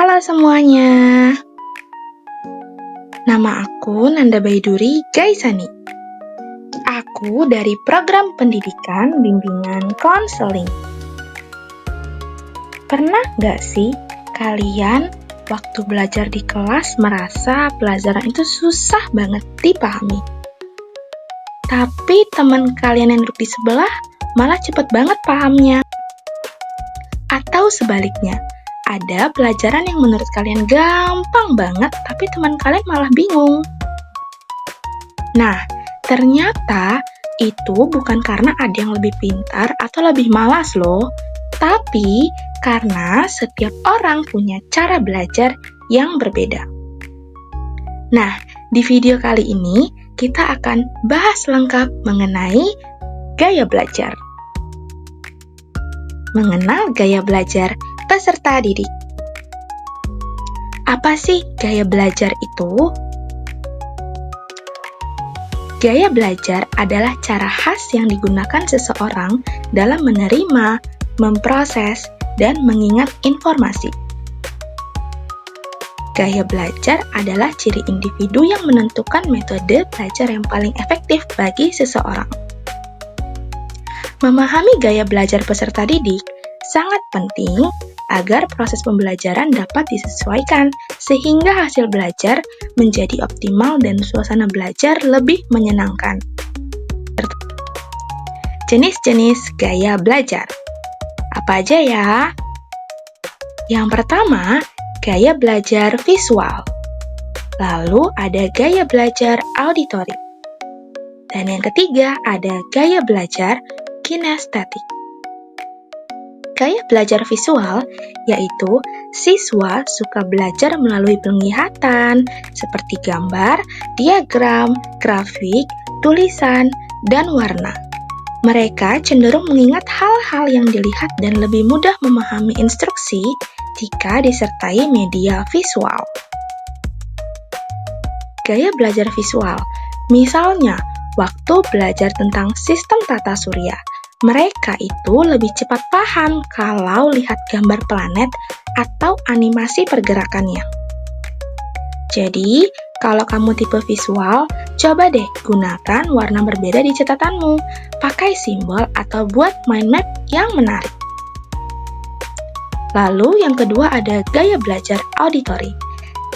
Halo semuanya, nama aku Nanda Baiduri Gaisani. Aku dari Program Pendidikan Bimbingan Konseling. Pernah nggak sih kalian waktu belajar di kelas merasa pelajaran itu susah banget dipahami? Tapi teman kalian yang duduk di sebelah malah cepet banget pahamnya. Atau sebaliknya, ada pelajaran yang menurut kalian gampang banget, tapi teman kalian malah bingung. Nah, ternyata itu bukan karena ada yang lebih pintar atau lebih malas loh, tapi karena setiap orang punya cara belajar yang berbeda. Nah, di video kali ini kita akan bahas lengkap mengenai gaya belajar. Mengenal gaya belajar peserta didik. Apa sih gaya belajar itu? Gaya belajar adalah cara khas yang digunakan seseorang dalam menerima, memproses, dan mengingat informasi. Gaya belajar adalah ciri individu yang menentukan metode belajar yang paling efektif bagi seseorang. Memahami gaya belajar peserta didik sangat penting agar proses pembelajaran dapat disesuaikan sehingga hasil belajar menjadi optimal dan suasana belajar lebih menyenangkan. Jenis-jenis gaya belajar. Apa aja ya? Yang pertama, gaya belajar visual. Lalu ada gaya belajar auditori. Dan yang ketiga ada gaya belajar kinestetik. Gaya belajar visual yaitu siswa suka belajar melalui penglihatan seperti gambar, diagram, grafik, tulisan, dan warna. Mereka cenderung mengingat hal-hal yang dilihat dan lebih mudah memahami instruksi jika disertai media visual. Gaya belajar visual, misalnya waktu belajar tentang sistem tata surya, mereka itu lebih cepat paham kalau lihat gambar planet atau animasi pergerakannya. Jadi, kalau kamu tipe visual, coba deh gunakan warna berbeda di catatanmu, pakai simbol atau buat mind map yang menarik. Lalu yang kedua ada gaya belajar auditori.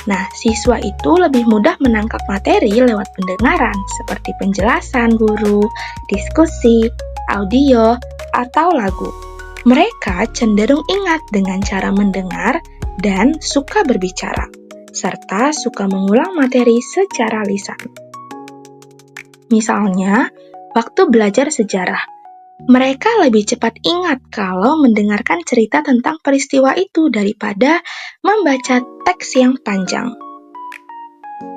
Nah, siswa itu lebih mudah menangkap materi lewat pendengaran, seperti penjelasan guru, diskusi, audio, atau lagu. Mereka cenderung ingat dengan cara mendengar dan suka berbicara, serta suka mengulang materi secara lisan. Misalnya, waktu belajar sejarah, mereka lebih cepat ingat kalau mendengarkan cerita tentang peristiwa itu daripada membaca teks yang panjang.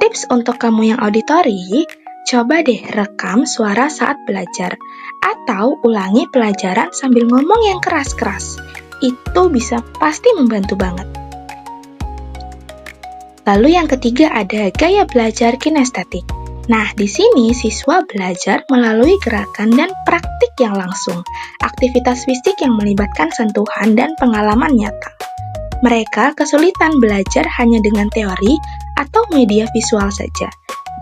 Tips untuk kamu yang auditori, coba deh rekam suara saat belajar, atau ulangi pelajaran sambil ngomong yang keras-keras. Itu bisa pasti membantu banget. Lalu yang ketiga ada gaya belajar kinestetik. Nah, di sini siswa belajar melalui gerakan dan praktik yang langsung, aktivitas fisik yang melibatkan sentuhan dan pengalaman nyata. Mereka kesulitan belajar hanya dengan teori atau media visual saja,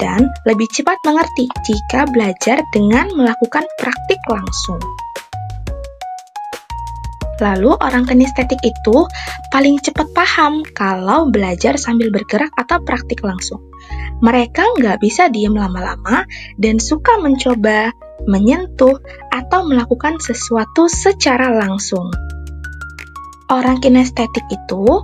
dan lebih cepat mengerti jika belajar dengan melakukan praktik langsung. Lalu orang kinestetik itu paling cepat paham kalau belajar sambil bergerak atau praktik langsung. Mereka nggak bisa diam lama-lama dan suka mencoba, menyentuh, atau melakukan sesuatu secara langsung. Orang kinestetik itu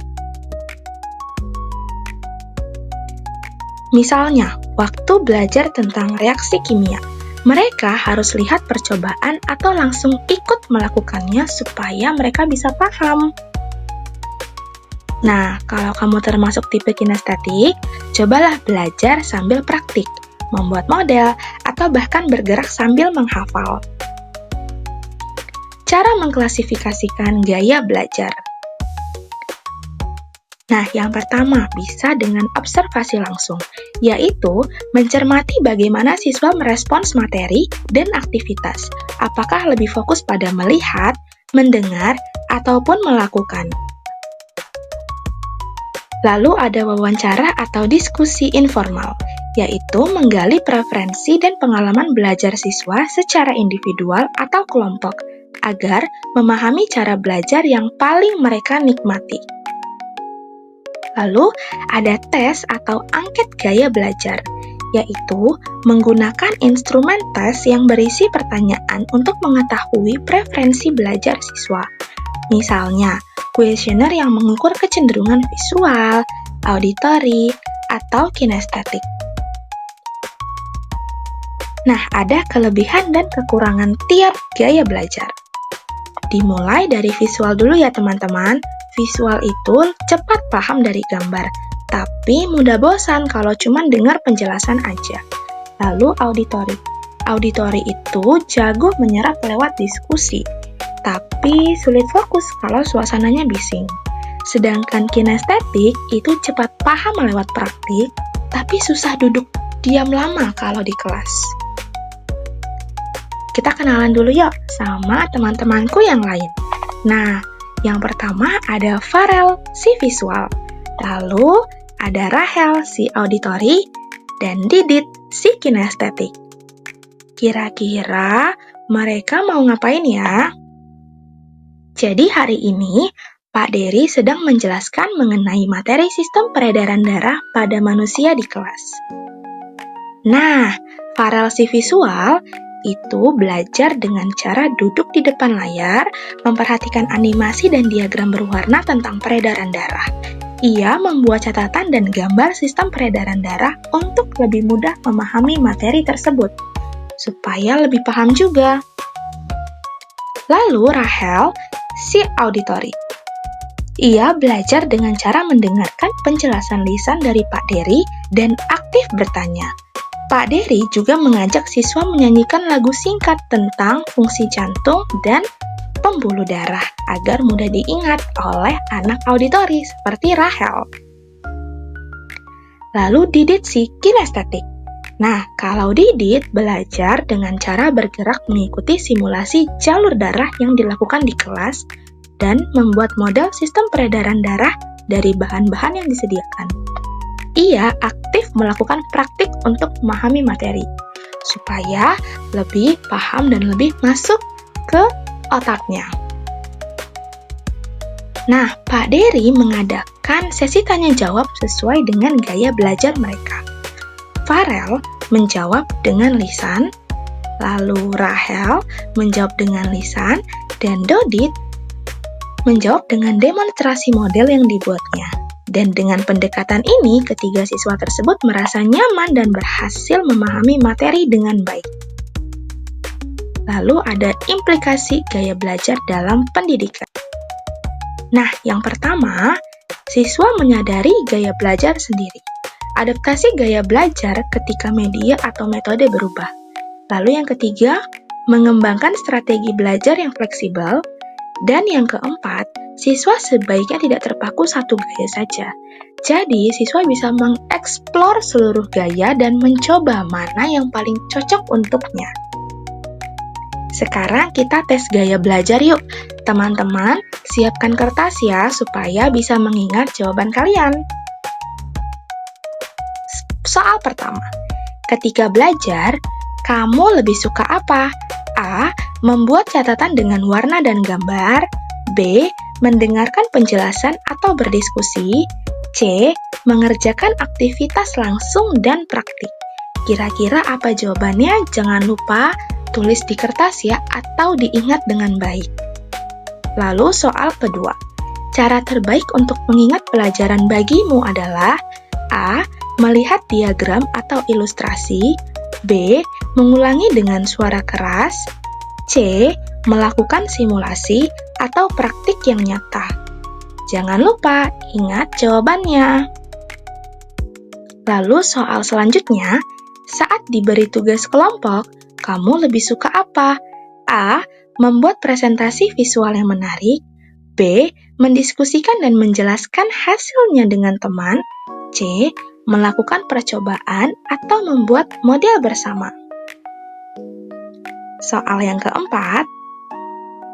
misalnya, waktu belajar tentang reaksi kimia, mereka harus lihat percobaan atau langsung ikut melakukannya supaya mereka bisa paham. Nah, kalau kamu termasuk tipe kinestetik, cobalah belajar sambil praktik, membuat model, atau bahkan bergerak sambil menghafal. Cara mengklasifikasikan gaya belajar. Nah, yang pertama bisa dengan observasi langsung, yaitu mencermati bagaimana siswa merespons materi dan aktivitas, apakah lebih fokus pada melihat, mendengar, ataupun melakukan. Lalu ada wawancara atau diskusi informal, yaitu menggali preferensi dan pengalaman belajar siswa secara individual atau kelompok, agar memahami cara belajar yang paling mereka nikmati. Lalu ada tes atau angket gaya belajar, yaitu menggunakan instrumen tes yang berisi pertanyaan untuk mengetahui preferensi belajar siswa. Misalnya, kuesioner yang mengukur kecenderungan visual, auditori, atau kinestetik. Nah, ada kelebihan dan kekurangan tiap gaya belajar. Dimulai dari visual dulu ya teman-teman. Visual itu cepat paham dari gambar, tapi mudah bosan kalau cuma dengar penjelasan aja. Lalu auditori. Auditori itu jago menyerap lewat diskusi, tapi sulit fokus kalau suasananya bising. Sedangkan kinestetik itu cepat paham lewat praktik, tapi susah duduk diam lama kalau di kelas. Kita kenalan dulu yuk sama teman-temanku yang lain. Nah, yang pertama ada Farel, si visual. Lalu ada Rahel, si auditori. Dan Didit, si kinestetik. Kira-kira mereka mau ngapain ya? Jadi hari ini, Pak Dery sedang menjelaskan mengenai materi sistem peredaran darah pada manusia di kelas. Nah, Farel si visual itu belajar dengan cara duduk di depan layar, memperhatikan animasi dan diagram berwarna tentang peredaran darah. Ia membuat catatan dan gambar sistem peredaran darah untuk lebih mudah memahami materi tersebut, supaya lebih paham juga. Lalu Rahel, si auditori. Ia belajar dengan cara mendengarkan penjelasan lisan dari Pak Dery dan aktif bertanya. Pak Dery juga mengajak siswa menyanyikan lagu singkat tentang fungsi jantung dan pembuluh darah agar mudah diingat oleh anak auditori seperti Rahel. Lalu Didit si kinestetik. Nah, kalau Didit belajar dengan cara bergerak mengikuti simulasi jalur darah yang dilakukan di kelas dan membuat model sistem peredaran darah dari bahan-bahan yang disediakan. Ia aktif melakukan praktik untuk memahami materi, supaya lebih paham dan lebih masuk ke otaknya. Nah, Pak Dery mengadakan sesi tanya-jawab sesuai dengan gaya belajar mereka. Farel menjawab dengan lisan, lalu Rahel menjawab dengan lisan, dan Didit menjawab dengan demonstrasi model yang dibuatnya. Dan dengan pendekatan ini, ketiga siswa tersebut merasa nyaman dan berhasil memahami materi dengan baik. Lalu ada implikasi gaya belajar dalam pendidikan. Nah, yang pertama, siswa menyadari gaya belajar sendiri. Adaptasi gaya belajar ketika media atau metode berubah. Lalu yang ketiga, mengembangkan strategi belajar yang fleksibel. Dan yang keempat, siswa sebaiknya tidak terpaku satu gaya saja. Jadi, siswa bisa mengeksplor seluruh gaya dan mencoba mana yang paling cocok untuknya. Sekarang kita tes gaya belajar yuk. Teman-teman, siapkan kertas ya supaya bisa mengingat jawaban kalian. Soal pertama, ketika belajar, kamu lebih suka apa? A. Membuat catatan dengan warna dan gambar. B. Mendengarkan penjelasan atau berdiskusi. C. Mengerjakan aktivitas langsung dan praktik. Kira-kira apa jawabannya? Jangan lupa tulis di kertas ya, atau diingat dengan baik. Lalu soal kedua. Cara terbaik untuk mengingat pelajaran bagimu adalah A. Melihat diagram atau ilustrasi. B. Mengulangi dengan suara keras. C. Melakukan simulasi atau praktik yang nyata. Jangan lupa ingat jawabannya. Lalu soal selanjutnya, saat diberi tugas kelompok, kamu lebih suka apa? A. Membuat presentasi visual yang menarik. B. Mendiskusikan dan menjelaskan hasilnya dengan teman. C. Melakukan percobaan atau membuat model bersama. Soal yang keempat,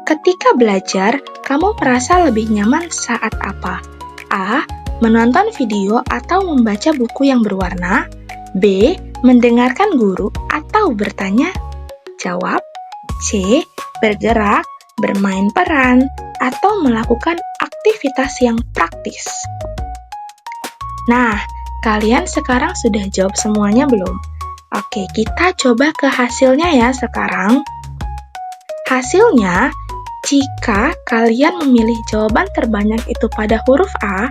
ketika belajar, kamu merasa lebih nyaman saat apa? A. menonton video atau membaca buku yang berwarna, B. mendengarkan guru atau bertanya jawab, C. bergerak, bermain peran, atau melakukan aktivitas yang praktis. Nah, kalian sekarang sudah jawab semuanya belum? Oke, kita coba ke hasilnya ya sekarang. Hasilnya, jika kalian memilih jawaban terbanyak itu pada huruf A,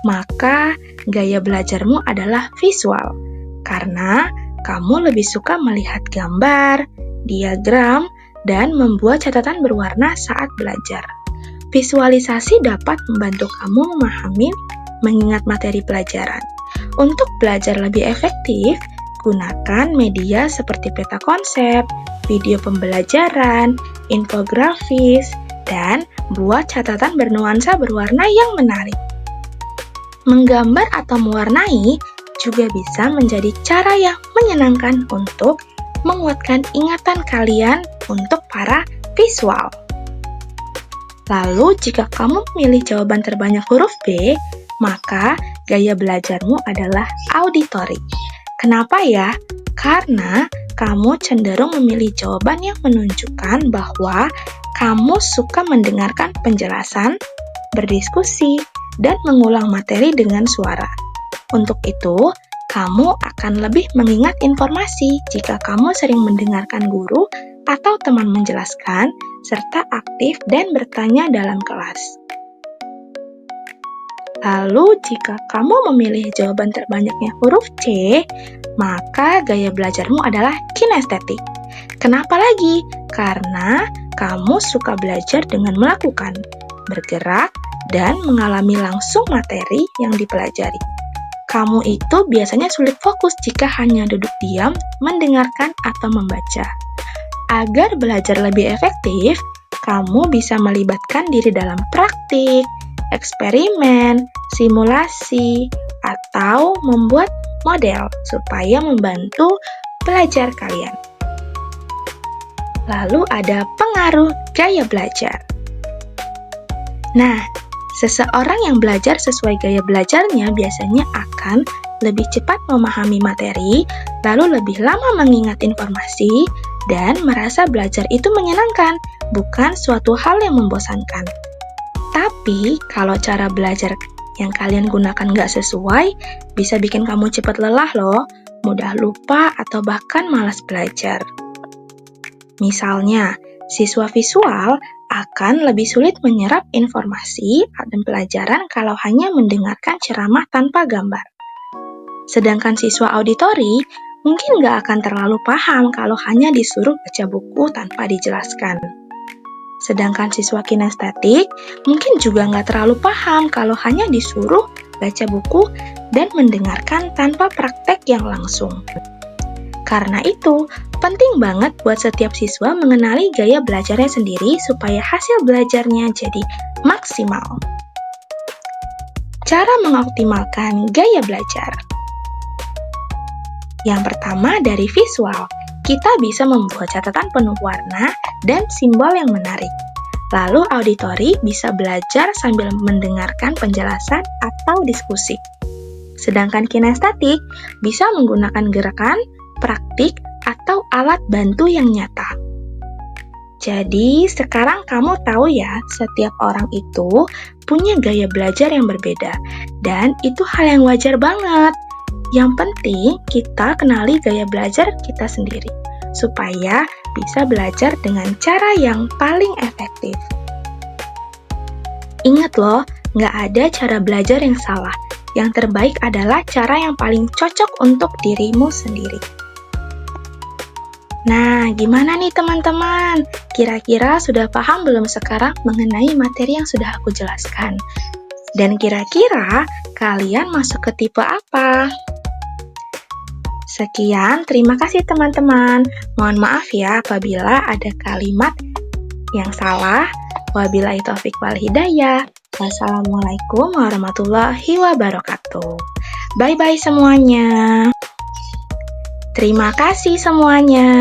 maka gaya belajarmu adalah visual. Karena kamu lebih suka melihat gambar, diagram, dan membuat catatan berwarna saat belajar. Visualisasi dapat membantu kamu memahami, mengingat materi pelajaran. Untuk belajar lebih efektif, gunakan media seperti peta konsep, video pembelajaran, infografis, dan buat catatan bernuansa berwarna yang menarik. Menggambar atau mewarnai juga bisa menjadi cara yang menyenangkan untuk menguatkan ingatan kalian untuk para visual. Lalu, jika kamu memilih jawaban terbanyak huruf B, maka gaya belajarmu adalah auditory. Kenapa ya? Karena kamu cenderung memilih jawaban yang menunjukkan bahwa kamu suka mendengarkan penjelasan, berdiskusi, dan mengulang materi dengan suara. Untuk itu, kamu akan lebih mengingat informasi jika kamu sering mendengarkan guru atau teman menjelaskan, serta aktif dan bertanya dalam kelas. Lalu, jika kamu memilih jawaban terbanyaknya huruf C, maka gaya belajarmu adalah kinestetik. Kenapa lagi? Karena kamu suka belajar dengan melakukan, bergerak, dan mengalami langsung materi yang dipelajari. Kamu itu biasanya sulit fokus jika hanya duduk diam, mendengarkan, atau membaca. Agar belajar lebih efektif, kamu bisa melibatkan diri dalam praktik, eksperimen, simulasi, atau membuat model supaya membantu belajar kalian. Lalu ada pengaruh gaya belajar. Nah, seseorang yang belajar sesuai gaya belajarnya biasanya akan lebih cepat memahami materi, lalu lebih lama mengingat informasi, dan merasa belajar itu menyenangkan, bukan suatu hal yang membosankan. Tapi, kalau cara belajar yang kalian gunakan nggak sesuai, bisa bikin kamu cepat lelah loh, mudah lupa, atau bahkan malas belajar. Misalnya, siswa visual akan lebih sulit menyerap informasi dan pelajaran kalau hanya mendengarkan ceramah tanpa gambar. Sedangkan siswa auditori mungkin nggak akan terlalu paham kalau hanya disuruh baca buku tanpa dijelaskan. Sedangkan siswa kinestetik mungkin juga nggak terlalu paham kalau hanya disuruh baca buku dan mendengarkan tanpa praktek yang langsung. Karena itu, penting banget buat setiap siswa mengenali gaya belajarnya sendiri supaya hasil belajarnya jadi maksimal. Cara mengoptimalkan gaya belajar. Yang pertama dari visual, kita bisa membuat catatan penuh warna dan simbol yang menarik. Lalu auditori bisa belajar sambil mendengarkan penjelasan atau diskusi. Sedangkan kinestetik bisa menggunakan gerakan, praktik, atau alat bantu yang nyata. Jadi, sekarang kamu tahu ya, setiap orang itu punya gaya belajar yang berbeda, dan itu hal yang wajar banget. Yang penting, kita kenali gaya belajar kita sendiri, supaya bisa belajar dengan cara yang paling efektif. Ingat loh, nggak ada cara belajar yang salah. Yang terbaik adalah cara yang paling cocok untuk dirimu sendiri. Nah, gimana nih teman-teman? Kira-kira sudah paham belum sekarang mengenai materi yang sudah aku jelaskan? Dan kira-kira kalian masuk ke tipe apa? Sekian, terima kasih teman-teman. Mohon maaf ya apabila ada kalimat yang salah. Wabillahi taufiq wal hidayah. Wassalamualaikum warahmatullahi wabarakatuh. Bye-bye semuanya. Terima kasih semuanya.